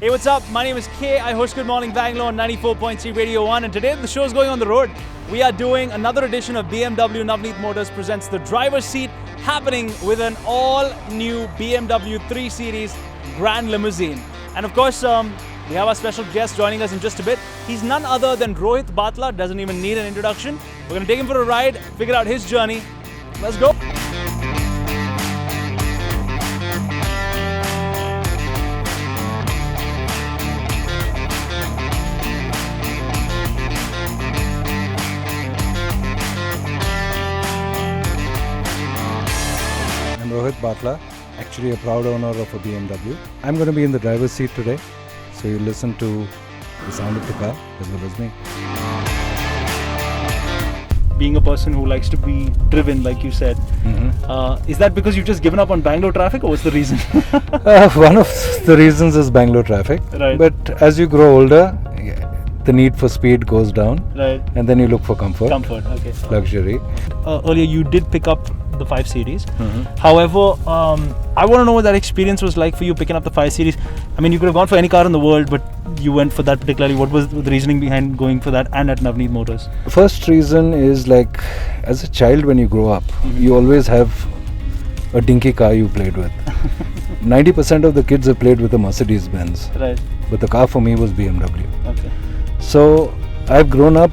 Hey, what's up? My name is Kay. I host Good Morning Bangalore on 94.3 Radio 1, and today the show is going on the road. We are doing another edition of BMW Navneet Motors presents the driver's seat, happening with an all-new BMW 3 Series Grand Limousine. And of course, we have our special guest joining us in just a bit. He's none other than Rohit Batla, doesn't even need an introduction. We're going to take him for a ride, figure out his journey. Let's go. Rohit Batla, actually a proud owner of a BMW. I'm going to be in the driver's seat today, so you listen to the sound of the car as well as me. Being a person who likes to be driven, like you said, is that because you've just given up on Bangalore traffic, or what's the reason? One of the reasons is Bangalore traffic, Right. But as you grow older, the need for speed goes down, Right. and then you look for comfort, Okay. luxury. Earlier, you did pick up the 5 Series. However, I want to know what that experience was like for you picking up the 5 Series. I mean, you could have gone for any car in the world, but you went for that particularly. What was the reasoning behind going for that and at Navneet Motors? First reason is like, as a child when you grow up, you always have a dinky car you played with. 90% of the kids have played with a Mercedes Benz, Right. but the car for me was BMW. Okay. So I've grown up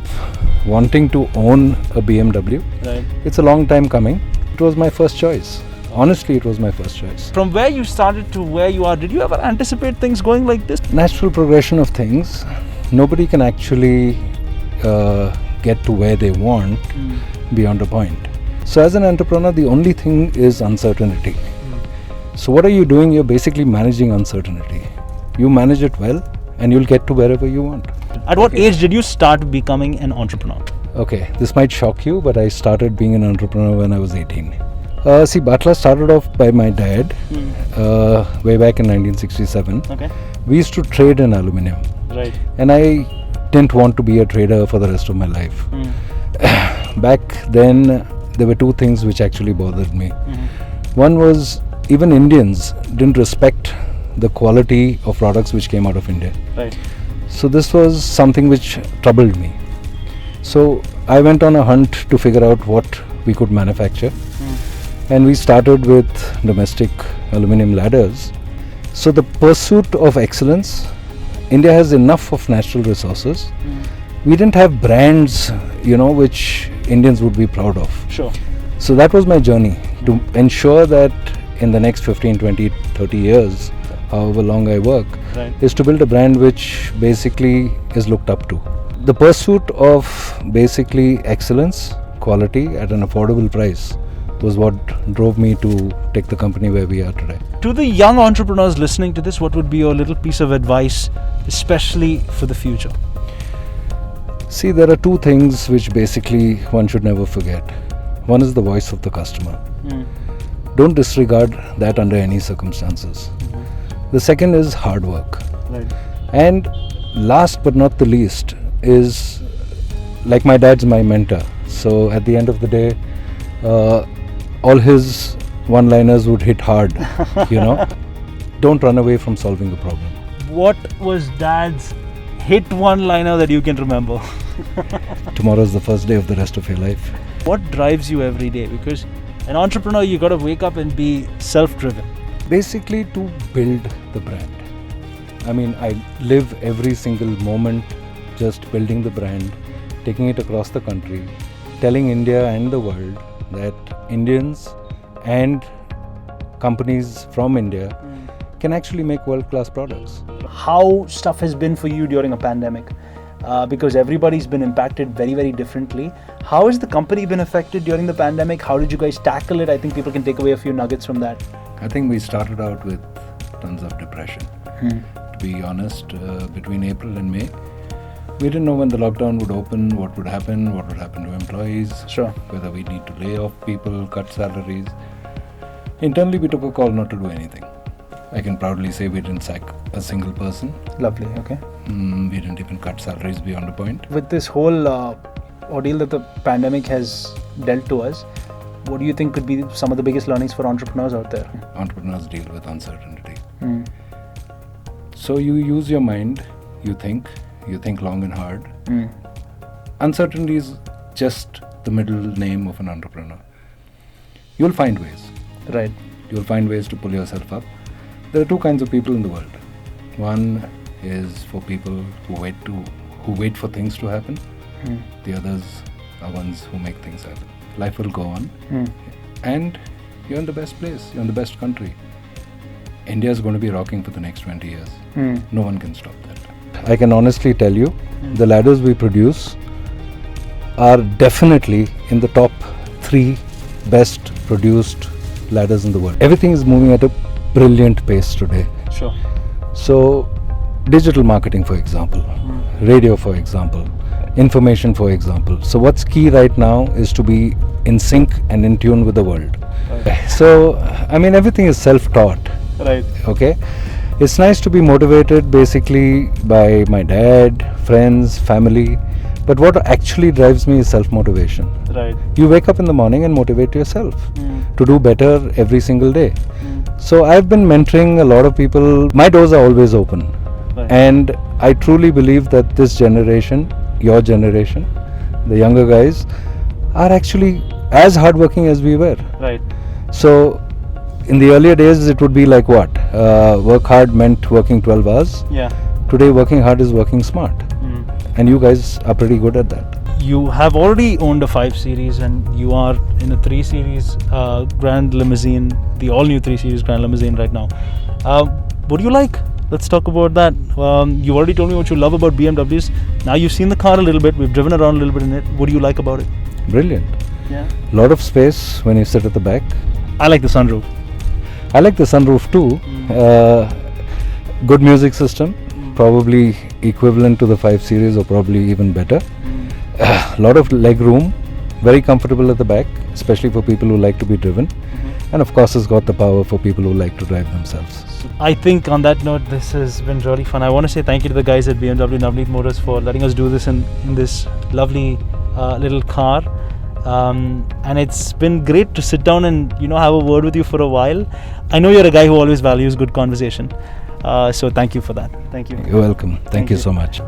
wanting to own a BMW. Right. It's a long time coming. It was my first choice. Honestly, it was my first choice. From where you started to where you are, did you ever anticipate things going like this? Natural progression of things. Nobody can actually get to where they want beyond a point. So as an entrepreneur, the only thing is uncertainty. So what are you doing? You're basically managing uncertainty. You manage it well and you'll get to wherever you want. At what age did you start becoming an entrepreneur? Okay, this might shock you, but I started being an entrepreneur when I was 18. See, Batla started off by my dad way back in 1967. Okay. We used to trade in aluminium, Right. and I didn't want to be a trader for the rest of my life. Back then, there were two things which actually bothered me. One was even Indians didn't respect the quality of products which came out of India. Right. So this was something which troubled me. So I went on a hunt to figure out what we could manufacture, and we started with domestic aluminium ladders. So the pursuit of excellence, India has enough of natural resources. We didn't have brands, which Indians would be proud of. Sure. So that was my journey, to ensure that in the next 15, 20, 30 years, however long I work, Right. is to build a brand which basically is looked up to. The pursuit of basically excellence, quality at an affordable price was what drove me to take the company where we are today. To the young entrepreneurs listening to this, what would be your little piece of advice, especially for the future? See, there are two things which basically one should never forget. One is the voice of the customer. Don't disregard that under any circumstances. The second is hard work. Right. And last but not the least is, like, my dad's my mentor. So at the end of the day, all his one-liners would hit hard, Don't run away from solving a problem. What was Dad's hit one-liner that you can remember? Tomorrow is the first day of the rest of your life. What drives you every day? Because an entrepreneur, you got to wake up and be self-driven. Basically to build the brand. I mean, I live every single moment just building the brand, taking it across the country, telling India and the world that Indians and companies from India can actually make world-class products. How stuff has been for you during a pandemic? Because everybody's been impacted very, very differently. How has the company been affected during the pandemic? How did you guys tackle it? I think people can take away a few nuggets from that. I think we started out with tons of depression. To be honest, between April and May, we didn't know when the lockdown would open, what would happen to employees, Sure. whether we need to lay off people, cut salaries. Internally, we took a call not to do anything. I can proudly say we didn't sack a single person. Lovely, okay. We didn't even cut salaries beyond a point. With this whole ordeal that the pandemic has dealt to us, what do you think could be some of the biggest learnings for entrepreneurs out there? Entrepreneurs deal with uncertainty. So you use your mind, you think long and hard. Uncertainty is just the middle name of an entrepreneur. You'll find ways. Right. You'll find ways to pull yourself up. There are two kinds of people in the world. One is for people who wait for things to happen. The others are ones who make things happen. Life will go on, and you're in the best place. You're in the best country. India is going to be rocking for the next 20 years. No one can stop that. I can honestly tell you, the ladders we produce are definitely in the top 3 best produced ladders in the world. Everything is moving at a brilliant pace today. Sure. So, digital marketing, for example, radio, for example, information, for example. So, what's key right now is to be in sync and in tune with the world. Right. So, I mean, everything is self-taught. Right. Okay, it's nice to be motivated basically by my dad, friends, family, but what actually drives me is self-motivation. Right. You wake up in the morning and motivate yourself to do better every single day. So I've been mentoring a lot of people. My doors are always open. Right. And I truly believe that this generation, your generation, the younger guys, are actually as hardworking as we were. Right. So in the earlier days, it would be like what? Work hard meant working 12 hours. Yeah. Today, working hard is working smart. And you guys are pretty good at that. You have already owned a 5 Series and you are in a 3 Series Grand Limousine, the all-new 3 Series Grand Limousine right now. What do you like? Let's talk about that. You already told me what you love about BMWs. Now you've seen the car a little bit. We've driven around a little bit in it. What do you like about it? Brilliant. Yeah. Lot of space when you sit at the back. I like the sunroof. I like the sunroof too. Good music system. Probably equivalent to the 5 Series or probably even better. Lot of leg room, very comfortable at the back, especially for people who like to be driven. And of course, it's got the power for people who like to drive themselves. I think on that note, this has been really fun. I want to say thank you to the guys at BMW Navneet Motors for letting us do this in this lovely little car. And it's been great to sit down and have a word with you for a while. I know you're a guy who always values good conversation. So thank you for that. Thank you. You're welcome. Thank you so much.